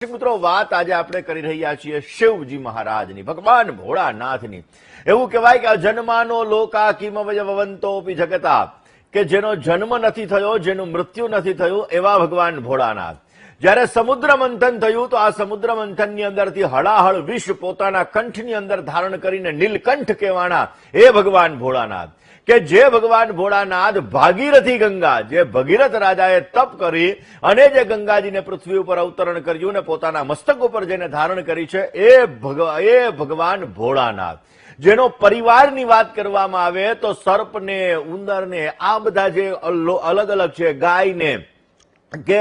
મિત્રો વાત આજે આપણે કરી રહ્યા છીએ શિવજી મહારાજની, ભગવાન ભોળાનાથની. એવું કહેવાય કે અજન્માનો લોકા કિમવયવંતોપી જગતા, કે જેનો જન્મ નથી થયો, જેનું મૃત્યુ નથી થયું, એવા ભગવાન ભોળાનાથ. જ્યારે સમુદ્ર મંથન થયું તો આ સમુદ્ર મંથનની અંદરથી હળાહળ વિષ પોતાના કંઠની અંદર ધારણ કરીને નીલકંઠ કહેવાના એ ભગવાન ભોળાનાથ, કે જે ભગવાન ભોળાનાથ ભાગીરથી ગંગા, જે ભગીરથ રાજાએ તપ કરી અને જે ગંગાજીને પૃથ્વી ઉપર અવતરણ કર્યું ને પોતાના મસ્તક ઉપર જેને ધારણ કરી છે એ ભગવાન ભોળાનાથ. જેનો પરિવારની વાત કરવામાં આવે તો સર્પને, ઉંદરને, આ બધા જે અલગ અલગ છે, ગાયને કે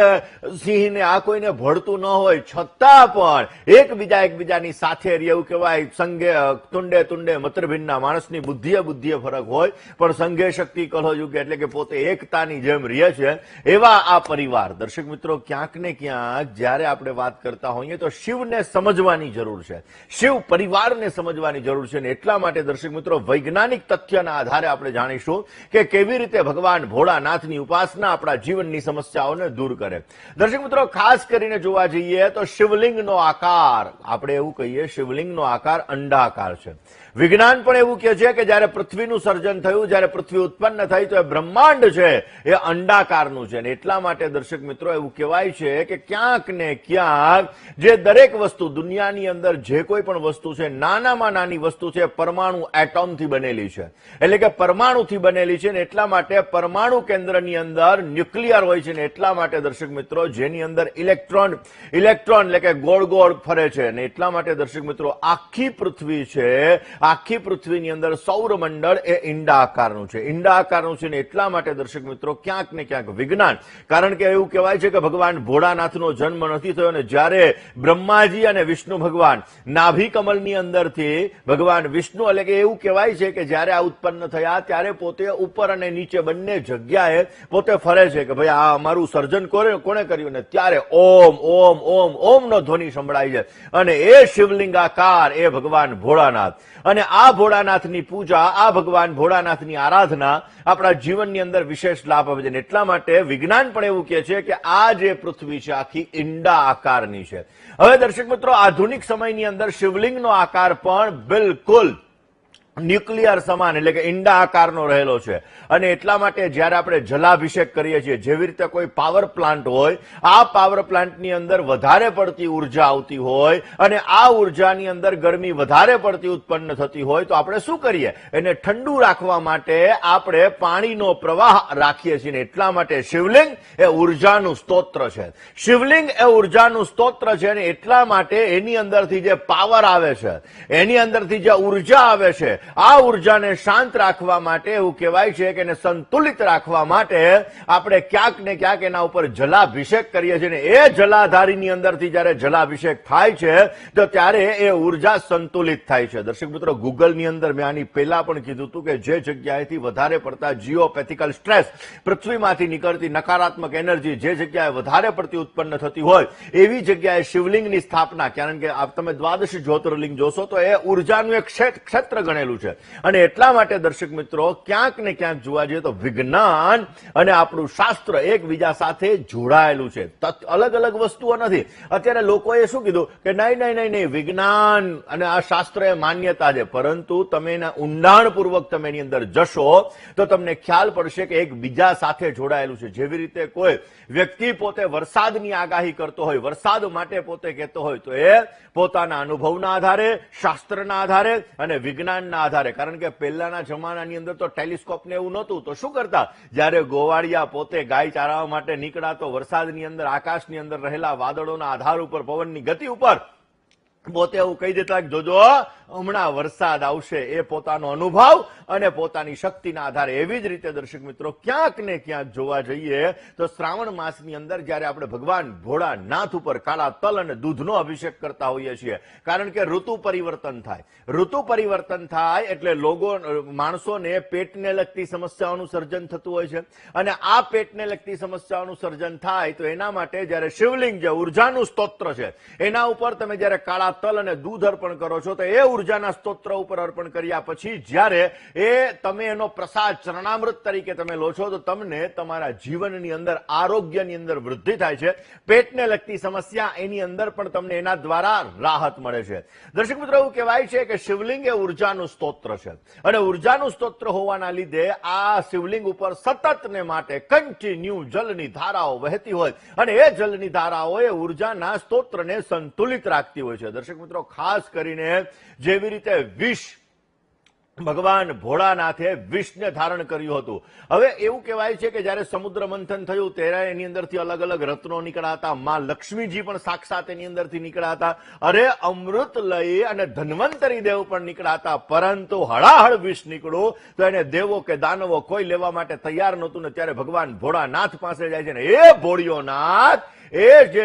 સિંહને, આ કોઈને ભળતું ન હોય છતાં પણ એકબીજાની સાથે એવું કહેવાય સંઘે તુંડે તુંડે મતરભિન્ના, માણસની બુદ્ધિએ ફરક હોય પણ સંઘે શક્તિ કલહ યુગ, એટલે કે પોતે એકતાની જેમ રહે છે એવા આ પરિવાર. દર્શક મિત્રો, ક્યાંક ને ક્યાંક જયારે આપણે વાત કરતા હોઈએ તો શિવને સમજવાની જરૂર છે, શિવ પરિવારને સમજવાની જરૂર છે, ને એટલા માટે દર્શક મિત્રો વૈજ્ઞાનિક તથ્યના આધારે આપણે જાણીશું કે કેવી રીતે ભગવાન ભોળાનાથની ઉપાસના આપણા જીવનની સમસ્યાઓને દૂર કરે. દર્શક મિત્રો, ખાસ કરીને જોવા જઈએ તો શિવલિંગનો આકાર, આપણે એવું કહીએ શિવલિંગનો આકાર અંડાકાર છે. વિજ્ઞાન પણ એવું કહે છે કે જયારે પૃથ્વીનું સર્જન થયું, જયારે પૃથ્વી ઉત્પન્ન થઈ તો એ બ્રહ્માંડ છે એ અંડાકારનું છે. ને એટલા માટે દર્શક મિત્રો એવું કહેવાય છે કે ક્યાંક ને ક્યાંક જે દરેક વસ્તુ દુનિયાની અંદર જે કોઈ પણ વસ્તુ છે, નાનામાં નાની વસ્તુ છે, પરમાણુ એટોમથી બનેલી છે, એટલે કે પરમાણુથી બનેલી છે. ને એટલા માટે પરમાણુ કેન્દ્રની અંદર ન્યુક્લિયર હોય છે. ને એટલા માટે દર્શક મિત્રો જેની અંદર ઇલેક્ટ્રોન એટલે કે ગોળ ગોળ ફરે છે. ને એટલા માટે દર્શક મિત્રો આખી પૃથ્વી છે, આખી પૃથ્વીની અંદર સૌરમંડળ એ ઈંડા આકારનું છે, ઈંડા આકારનું છે. ને એટલા માટે દર્શક મિત્રો ક્યાંક ને ક્યાંક વિજ્ઞાન, કારણ કે એવું કહેવાય છે કે ભગવાન ભોળાનાથનો જન્મ નથી થયો, અને જ્યારે બ્રહ્માજી અને વિષ્ણુ ભગવાન નાભી કમલની અંદરથી ભગવાન વિષ્ણુ, એટલે કે એવું કહેવાય છે કે જ્યારે આ ઉત્પન્ન થયા ત્યારે પોતે ઉપર અને નીચે બંને જગ્યાએ પોતે ફરે છે કે ભાઈ આ અમારું સર્જન કોણે કર્યું, ને ત્યારે ઓમ ઓમ ઓમ ઓમ નો ધ્વનિ સંભળાય છે. અને એ શિવલિંગાકાર એ ભગવાન ભોળાનાથ, અને આ ભોળાનાથની પૂજા, આ ભગવાન ભોળાનાથની આરાધના આપણા જીવનની અંદર વિશેષ લાભ આપે છે. એટલા માટે વિજ્ઞાન પણ એવું કહે છે કે આ જે પૃથ્વી છે આખી ઈંડા આકારની છે. હવે દર્શક મિત્રો આધુનિક સમયની અંદર શિવલિંગનો આકાર પણ બિલકુલ ન્યુક્લિયર સમાન, એટલે કે ઈંડા આકારનો રહેલો છે. અને એટલા માટે જયારે આપણે જલાભિષેક કરીએ છીએ, જેવી રીતે કોઈ પાવર પ્લાન્ટ હોય, આ પાવર પ્લાન્ટની અંદર વધારે પડતી ઉર્જા આવતી હોય અને આ ઉર્જાની અંદર ગરમી વધારે પડતી ઉત્પન્ન થતી હોય તો આપણે શું કરીએ, એને ઠંડુ રાખવા માટે આપણે પાણીનો પ્રવાહ રાખીએ છીએ. એટલા માટે શિવલિંગ એ ઉર્જાનું સ્તોત્ર છે, શિવલિંગ એ ઉર્જાનું સ્તોત્ર છે. અને એટલા માટે એની અંદરથી જે પાવર આવે છે, એની અંદરથી જે ઉર્જા આવે છે, આ ઉર્જાને શાંત રાખવા માટે એવું કહેવાય છે કે એને સંતુલિત રાખવા માટે આપણે ક્યાંક ને ક્યાંક એના ઉપર જલાભિષેક કરીએ છીએ. ને એ જલાધારીની અંદરથી જયારે જલાભિષેક થાય છે તો ત્યારે એ ઉર્જા સંતુલિત થાય છે. દર્શક મિત્રો, ગૂગલની અંદર મેં આની પહેલા પણ કીધું હતું કે જે જગ્યાએથી વધારે પડતા જીઓપેથિકલ સ્ટ્રેસ, પૃથ્વીમાંથી નીકળતી નકારાત્મક એનર્જી જે જગ્યાએ વધારે પડતી ઉત્પન્ન થતી હોય એવી જગ્યાએ શિવલિંગની સ્થાપના, કારણ કે તમે દ્વાદશ જ્યોતિર્લિંગ જોશો તો એ ઉર્જાનું એક ક્ષેત્ર ગણેલું છે. અને એટલા માટે દર્શક મિત્રો ક્યાંક ને ક્યાંક જોવા જઈએ તો વિજ્ઞાન અને આપણું શાસ્ત્ર એકબીજા સાથે જોડાયેલું છે, અલગ અલગ વસ્તુઓ નથી. અત્યારે લોકોએ શું કીધું કે નહીં, વિજ્ઞાન અને આ શાસ્ત્ર એ માન્યતા છે, પરંતુ તમે એના ઊંડાણપૂર્વક તમે એની અંદર જશો તો તમને ખ્યાલ પડશે કે એકબીજા સાથે જોડાયેલું છે. જેવી રીતે કોઈ વ્યક્તિ પોતે વરસાદની આગાહી કરતો હોય, વરસાદ માટે પોતે કહેતો હોય, તો એ પોતાના અનુભવના આધારે, શાસ્ત્રના આધારે અને વિજ્ઞાનના આધારે, કારણ કે પહેલાના જમાનાની અંદર તો ટેલિસ્કોપ ને એવું નહોતું, તો શું કરતા, જયારે ગોવાળિયા પોતે ગાય ચારવા માટે નીકળ્યા તો વરસાદની અંદર, આકાશની અંદર રહેલા વાદળોના આધાર ઉપર, પવનની ગતિ ઉપર પોતે એવું કહી દેતા કે જોજો હમણાં વરસાદ આવશે. એ પોતાનો અનુભવ અને પોતાની શક્તિના આધારે. એવી જ રીતે દર્શક મિત્રો ક્યાંક ને ક્યાંક જોવા જઈએ તો શ્રાવણ માસની અંદર જયારે આપણે ભગવાન ભોળાનાથ ઉપર કાળા તલ અને દૂધનો અભિષેક કરતા હોઈએ છીએ, કારણ કે ઋતુ પરિવર્તન થાય, ઋતુ પરિવર્તન થાય એટલે માણસોને પેટને લગતી સમસ્યાઓનું સર્જન થતું હોય છે. અને આ પેટને લગતી સમસ્યાઓનું સર્જન થાય તો એના માટે જયારે શિવલિંગ જે ઉર્જાનું સ્તોત્ર છે એના ઉપર તમે જયારે કાળા તલ અને દૂધ અર્પણ કરો છો તો એ ઉર્જાના સ્તોત્ર ઉપર અર્પણ કર્યા પછી જ્યારે એ તમે એનો પ્રસાદ ચરણામૃત તરીકે તમે લો છો તો તમને તમારા જીવનની અંદર આરોગ્યની અંદર વૃદ્ધિ થાય છે. પેટને લગતી સમસ્યા એની અંદર પણ તમને એના દ્વારા રાહત મળે છે. દર્શક મિત્રો, એવું કહેવાય છે કે શિવલિંગ એ ઉર્જાનું સ્તોત્ર છે અને ઉર્જાનું સ્તોત્ર હોવાના લીધે આ શિવલિંગ ઉપર સતત ને માટે કન્ટિન્યુ જલની ધારાઓ વહેતી હોય અને એ જલની ધારાઓ એ ઉર્જાના સ્તોત્રને સંતુલિત રાખતી હોય છે. દર્શક મિત્રો, ખાસ કરીને જેવી રીતે વિષ ભગવાન ભોળાનાથે વિષને ધારણ કર્યું હતું. હવે એવું કહેવાય છે કે જયારે સમુદ્ર મંથન થયું ત્યારે એની અંદરથી અલગ અલગ રત્નો નીકળ્યા હતા. માં લક્ષ્મીજી પણ સાક્ષાત એની અંદરથી નીકળ્યા હતા. અરે અમૃત લઈ અને ધન્વંતરી દેવ પણ નીકળ્યા હતા. પરંતુ હળાહળ વિષ નીકળ્યું તો એને દેવો કે દાનવો કોઈ લેવા માટે તૈયાર નહોતું ને ત્યારે ભગવાન ભોળાનાથ પાસે જાય છે ને એ ભોળિયોનાથ એ જે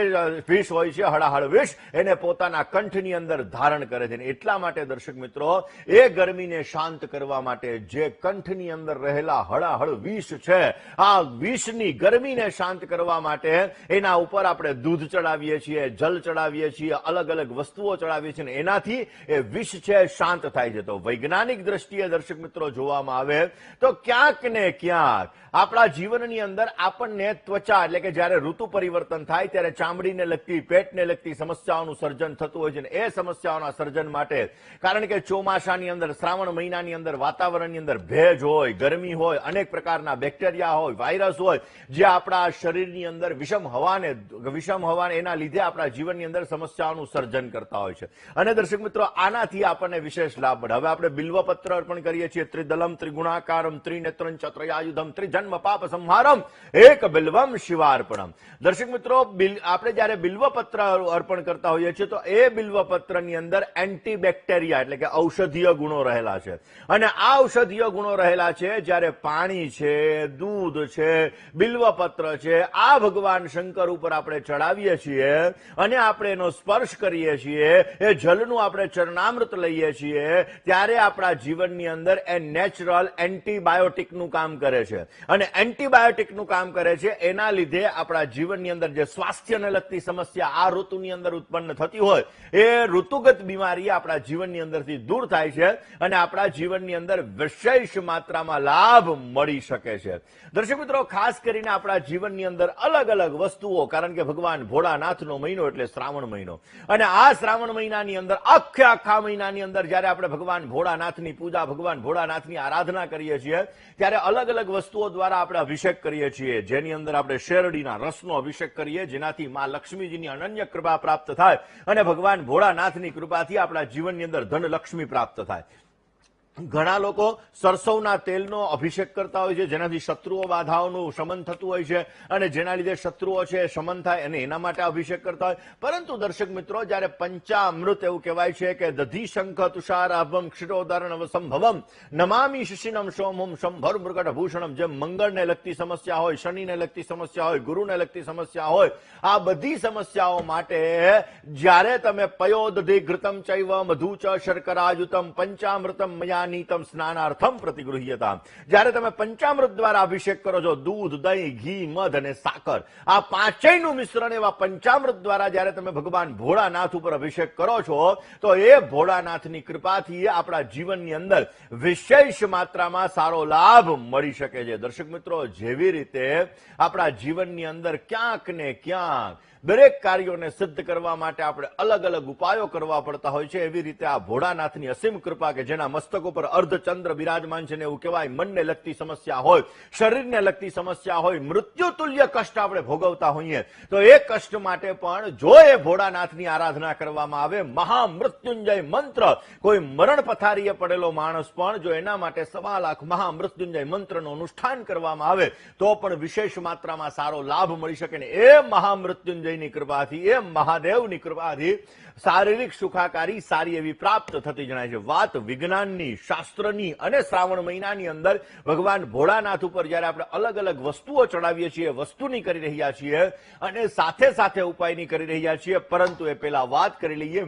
વિષ હોય છે, હળાહળ વિષ, એને પોતાના કંઠની અંદર ધારણ કરે છે. એટલા માટે દર્શક મિત્રો, એ ગરમીને શાંત કરવા માટે જે કંઠની અંદર રહેલા હળાહળ વિષ છે, આ વિષની ગરમીને શાંત કરવા માટે એના ઉપર આપણે દૂધ ચડાવીએ છીએ, જલ ચડાવીએ છીએ, અલગ અલગ વસ્તુઓ ચડાવીએ છીએ, એનાથી એ વિષ છે શાંત થાય છે. તો વૈજ્ઞાનિક દ્રષ્ટિએ દર્શક મિત્રો જોવામાં આવે તો ક્યાંક ને ક્યાંક આપણા જીવનની અંદર આપણને ત્વચા એટલે કે જયારે ઋતુ પરિવર્તન થાય ત્યારે ચામડીને લગતી, પેટને લગતી સમસ્યાઓનું સર્જન થતું હોય છે. એ સમસ્યાઓના સર્જન માટે કારણ કે ચોમાસાની અંદર, શ્રાવણ મહિનાની અંદર વાતાવરણની અંદર ભેજ હોય, ગરમી હોય, અનેક પ્રકારના બેક્ટેરિયા હોય, વાયરસ હોય, જે આપણા શરીરની અંદર વિષમ હવાને એના લીધે આપણા જીવનની અંદર સમસ્યાઓનું સર્જન કરતા હોય છે. અને દર્શક મિત્રો, આનાથી આપણને વિશેષ લાભ મળે. હવે આપણે બિલ્વપત્ર અર્પણ કરીએ છીએ. ત્રિદલમ ત્રિગુણાકારમ ત્રિનેત્રં ચત્રયાયુધમ ત્રિજન્મ પાપ સંહારમ એક બિલ્વમ શિવાર્પણમ. દર્શક મિત્રો, આપણે જયારે બિલ્વપત્ર અર્પણ કરતા હોઈએ છીએ તો એ બિલ્વપત્રની અંદર એન્ટીબેક્ટેરિયા એટલે કે ઔષધીય ગુણો રહેલા છે. અને આ ઔષધીય ગુણો રહેલા છે જ્યારે પાણી છે, દૂધ છે, બિલ્વપત્ર છે, આ ભગવાન શંકર ઉપર આપણે ચડાવીએ છીએ અને આપણે એનો સ્પર્શ કરીએ છીએ, એ જલનું આપણે ચરણામૃત લઈએ છીએ, ત્યારે આપણા જીવનની અંદર એ નેચરલ એન્ટીબાયોટિકનું કામ કરે છે. અને એન્ટીબાયોટિકનું કામ કરે છે એના લીધે આપણા જીવનની અંદર જે સ્વાસ્થ્યને લગતી સમસ્યા આ ઋતુની અંદર ઉત્પન્ન થતી હોય એ ઋતુગત બીમારી આપણા જીવનની અંદરથી દૂર થાય છે અને આપણા જીવનની અંદર વિશેષ માત્રામાં લાભ મળી શકે છે. દર્શક મિત્રો, ખાસ કરીને આપણા જીવનની અંદર અલગ અલગ વસ્તુઓ, કારણ કે ભગવાન ભોળાનાથનો મહિનો એટલે શ્રાવણ મહિનો, અને આ શ્રાવણ મહિનાની અંદર આખા મહિનાની અંદર જયારે આપણે ભગવાન ભોળાનાથની પૂજા, ભગવાન ભોળાનાથની આરાધના કરીએ છીએ ત્યારે અલગ અલગ વસ્તુઓ દ્વારા આપણે અભિષેક કરીએ છીએ. જેની અંદર આપણે શેરડીના રસનો અભિષેક કરીએ, જેનાથી માં લક્ષ્મીજીની અનન્ય કૃપા પ્રાપ્ત થાય અને ભગવાન ભોળાનાથની કૃપાથી આપણા જીવનની અંદર ધનલક્ષ્મી પ્રાપ્ત થાય. ઘણા લોકો સરસવના તેલનો અભિષેક કરતા હોય છે, જેનાથી શત્રુઓ બાધાઓનું શમન થતું હોય છે અને જેના લીધે શત્રુઓ છે શમન થાય અને એના માટે અભિષેક કરતા હોય. પરંતુ દર્શક મિત્રો, જયારે પંચામૃત એવું કહેવાય છે કે દધી શંખ તુષારાભમ ક્ષીરોદર્ણવ સંભવમ નમામી શિશિનમ સોમમ શંભર મૃગટ ભૂષણમ. જેમ મંગળને લગતી સમસ્યા હોય, શનિને લગતી સમસ્યા હોય, ગુરુને લગતી સમસ્યા હોય, આ બધી સમસ્યાઓ માટે જયારે તમે પયોદધિ ઘૃતમ ચૈવ મધુ ચ શર્કરાયુતમ પંચામૃતમ મયા નીતમ સ્નાનાર્થમ પ્રતિગૃહ્યતા, જ્યારે તમે પંચામૃત દ્વારા અભિષેક કરો છો, દૂધ, દહીં, ઘી, મધ અને સાકર, આ પાંચેયનું મિશ્રણ એવા પંચામૃત દ્વારા જ્યારે તમે ભગવાન ભોળાનાથ ઉપર અભિષેક કરો છો તો એ ભોળાનાથની કૃપાથી આપણા જીવનની અંદર વિશેષ માત્રામાં સારો લાભ મળી શકે છે. દર્શક મિત્રો, જેવી રીતે આપણા જીવનની અંદર ક્યાંક ને ક્યાંક દરેક કાર્યોને સિદ્ધ કરવા માટે આપણે અલગ અલગ ઉપાયો કરવા પડતા હોય છે, એવી રીતે આ ભોળાનાથની અસીમ કૃપા કે જેના મસ્તક ઉપર અર્ધચંદ્ર બિરાજમાન છે ને એવું કહેવાય, મનને લગતી સમસ્યા હોય, શરીરને લગતી સમસ્યા હોય, મૃત્યુ તુલ્ય કષ્ટ આપણે ભોગવતા હોઈએ તો એ કષ્ટ માટે પણ જો એ ભોળાનાથની આરાધના કરવામાં આવે, મહામૃત્યુંજય મંત્ર, કોઈ મરણ પથારીએ પડેલો માણસ પણ જો એના માટે 1.25 લાખ મહામૃત્યુંજય મંત્રનું અનુષ્ઠાન કરવામાં આવે તો પણ વિશેષ માત્રામાં સારો લાભ મળી શકે ને એ મહામૃત્યુંજય ની કૃપાથી, એ મહાદેવની કૃપાથી શારીરિક સુખાકારી સારી એવી પ્રાપ્ત થતી જણાય છે. વાત વિજ્ઞાનની, શાસ્ત્રની અને શ્રાવણ મહિનાની અંદર ભગવાન ભોળાનાથ ઉપર જયારે આપણે અલગ અલગ વસ્તુઓ ચડાવીએ છીએ, વસ્તુની કરી રહ્યા છીએ અને સાથે સાથે ઉપાયની કરી રહ્યા છીએ, પરંતુ એ પેલા વાત કરી લઈએ